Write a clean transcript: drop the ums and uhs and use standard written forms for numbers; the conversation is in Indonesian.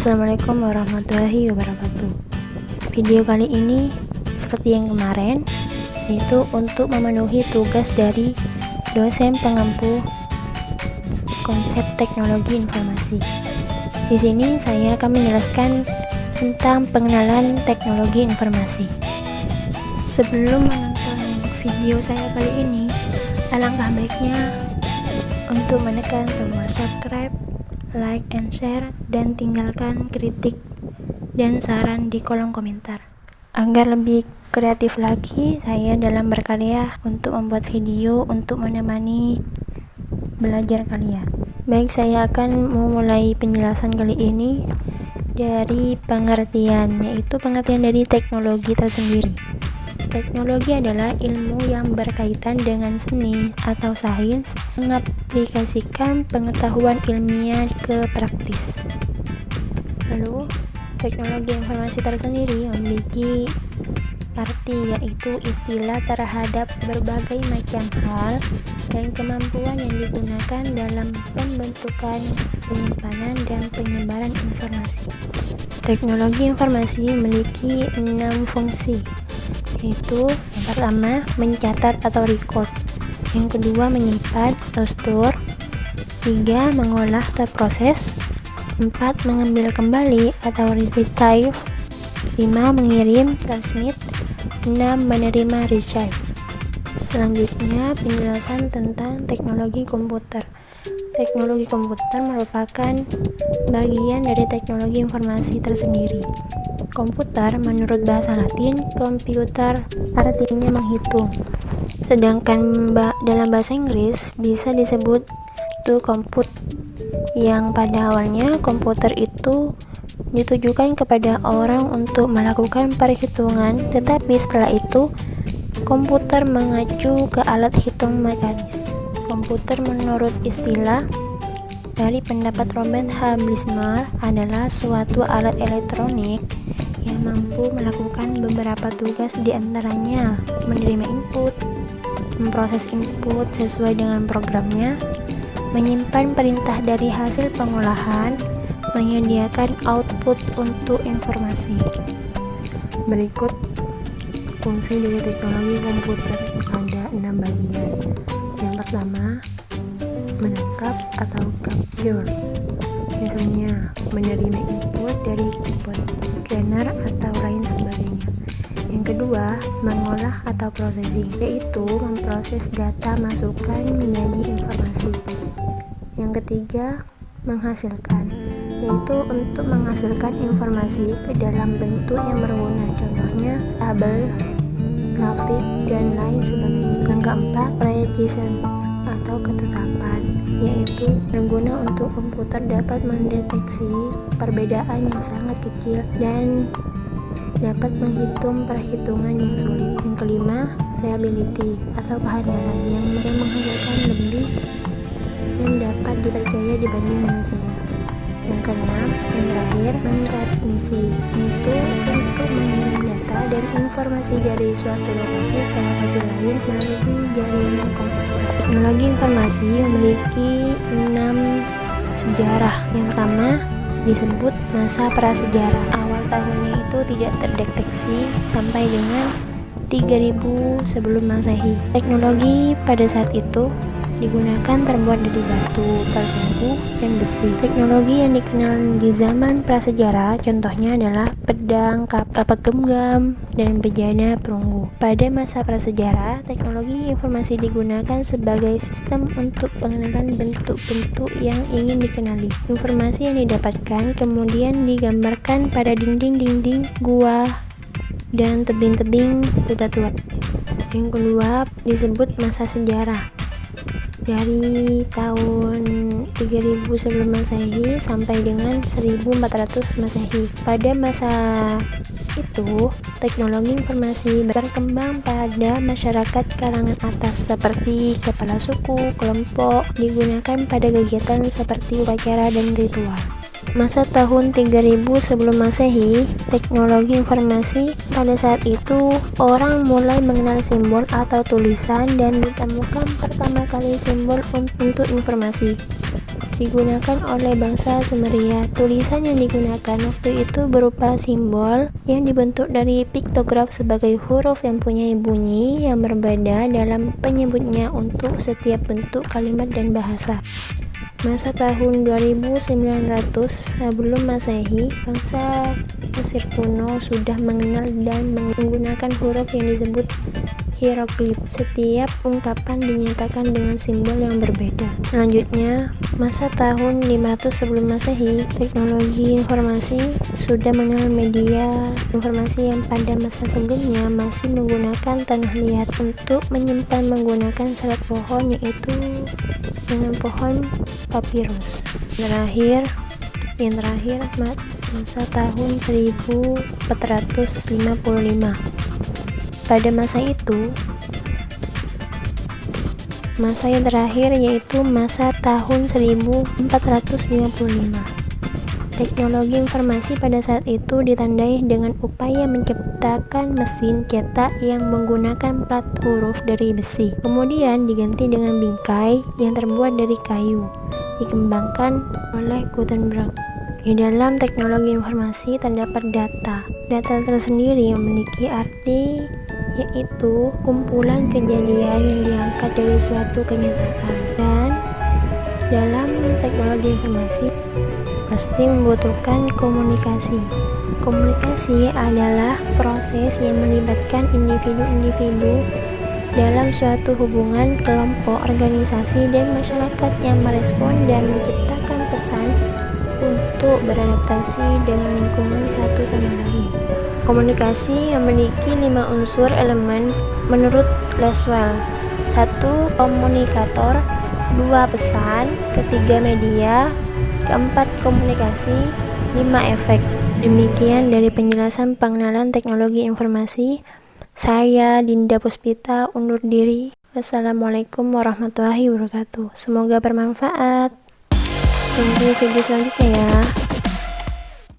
Assalamualaikum warahmatullahi wabarakatuh. Video kali ini seperti yang kemarin, yaitu untuk memenuhi tugas dari dosen pengampu konsep teknologi informasi. Di sini saya akan menjelaskan tentang pengenalan teknologi informasi. Sebelum menonton video saya kali ini, alangkah baiknya untuk menekan tombol subscribe, like and share, dan tinggalkan kritik dan saran di kolom komentar. Agar lebih kreatif lagi saya dalam berkarya untuk membuat video untuk menemani belajar kalian. Baik, saya akan memulai penjelasan kali ini dari pengertian, yaitu pengertian dari teknologi tersendiri. Teknologi adalah ilmu yang berkaitan dengan seni atau sains, mengaplikasikan pengetahuan ilmiah ke praktis. Lalu, teknologi informasi tersendiri memiliki arti, yaitu istilah terhadap berbagai macam hal dan kemampuan yang digunakan dalam pembentukan, penyimpanan, dan penyebaran informasi. Teknologi informasi memiliki 6 fungsi, yaitu yang pertama mencatat atau record, yang kedua menyimpan atau store, 3 mengolah atau proses, 4 mengambil kembali atau retrieve, 5 mengirim transmit, 6 menerima retrieve. Selanjutnya penjelasan tentang teknologi komputer. Teknologi komputer merupakan bagian dari teknologi informasi tersendiri. Komputer menurut bahasa Latin, computer artinya menghitung. Sedangkan dalam bahasa Inggris bisa disebut to compute, yang pada awalnya komputer itu ditujukan kepada orang untuk melakukan perhitungan, tetapi setelah itu komputer mengacu ke alat hitung mekanis. Komputer menurut istilah dari pendapat Robert H. Blismer adalah suatu alat elektronik yang mampu melakukan beberapa tugas, diantaranya menerima input, memproses input sesuai dengan programnya, menyimpan perintah dari hasil pengolahan, menyediakan output untuk informasi. Berikut fungsi dari teknologi komputer, ada 6 bagian. Yang pertama, menangkap atau capture, misalnya menerima input dari keyboard, scanner, atau lain sebagainya. Yang kedua, mengolah atau processing, yaitu memproses data masukan menjadi informasi. Yang ketiga, menghasilkan, yaitu untuk menghasilkan informasi ke dalam bentuk yang berguna, contohnya tabel, grafik, dan lain sebagainya. Yang keempat, precision atau ketetapan, yaitu berguna untuk komputer dapat mendeteksi perbedaan yang sangat kecil dan dapat menghitung perhitungan yang sulit. Yang kelima, reliability atau kehandalan, yang menghasilkan lebih dan dapat dipercaya dibanding manusia. Yang keenam, yang terakhir, mentransmisi, yaitu untuk mengirim data dan informasi dari suatu lokasi ke lokasi lain melalui jaringan komputer. Teknologi informasi memiliki 6 sejarah. Yang pertama disebut masa prasejarah. Awal tahunnya itu tidak terdeteksi sampai dengan 3000 sebelum Masehi. Teknologi pada saat itu digunakan terbuat dari batu, perunggu, dan besi. Teknologi yang dikenal di zaman prasejarah contohnya adalah pedang, kapak genggam, dan bejana perunggu. Pada masa prasejarah, teknologi informasi digunakan sebagai sistem untuk pengenalan bentuk-bentuk yang ingin dikenali. Informasi yang didapatkan kemudian digambarkan pada dinding-dinding gua dan tebing-tebing bebatuan. Yang kedua disebut masa sejarah, dari tahun 3000 sebelum Masehi sampai dengan 1400 Masehi. Pada masa itu, teknologi informasi berkembang pada masyarakat kalangan atas seperti kepala suku, kelompok, digunakan pada kegiatan seperti upacara dan ritual. Masa tahun 3000 sebelum Masehi, teknologi informasi pada saat itu orang mulai mengenal simbol atau tulisan dan ditemukan pertama kali simbol untuk informasi. digunakan oleh bangsa Sumeria. Tulisan yang digunakan waktu itu berupa simbol yang dibentuk dari piktograf sebagai huruf yang punya bunyi yang berbeda dalam penyebutnya untuk setiap bentuk kalimat dan bahasa. Masa tahun 2900 sebelum Masehi, bangsa Mesir kuno sudah mengenal dan menggunakan huruf yang disebut hieroglif. Setiap ungkapan dinyatakan dengan simbol yang berbeda. Selanjutnya, masa tahun 500 sebelum Masehi, teknologi informasi sudah mengenal media informasi yang pada masa sebelumnya masih menggunakan tanah liat untuk menyimpan menggunakan serat pohon, yaitu dengan pohon papirus. Yang terakhir masa tahun 1455. Pada masa itu, masa yang terakhir yaitu masa tahun 1455. Teknologi informasi pada saat itu ditandai dengan upaya menciptakan mesin cetak yang menggunakan plat huruf dari besi, kemudian diganti dengan bingkai yang terbuat dari kayu, dikembangkan oleh Gutenberg. Di dalam teknologi informasi terdapat data. Data tersendiri memiliki arti, yaitu kumpulan kejadian yang diangkat dari suatu kenyataan. Dan dalam teknologi informasi pasti membutuhkan komunikasi. Komunikasi adalah proses yang melibatkan individu-individu dalam suatu hubungan, kelompok, organisasi, dan masyarakat yang merespon dan menciptakan pesan untuk beradaptasi dengan lingkungan satu sama lain. Komunikasi memiliki 5 unsur elemen menurut Laswell. 1. Komunikator. 2. Pesan. 3. Media. 4. Komunikasi. 5. Efek. Demikian dari penjelasan pengenalan teknologi informasi. Saya Dinda Puspita undur diri. Wassalamualaikum warahmatullahi wabarakatuh. Semoga bermanfaat. Tunggu video selanjutnya ya.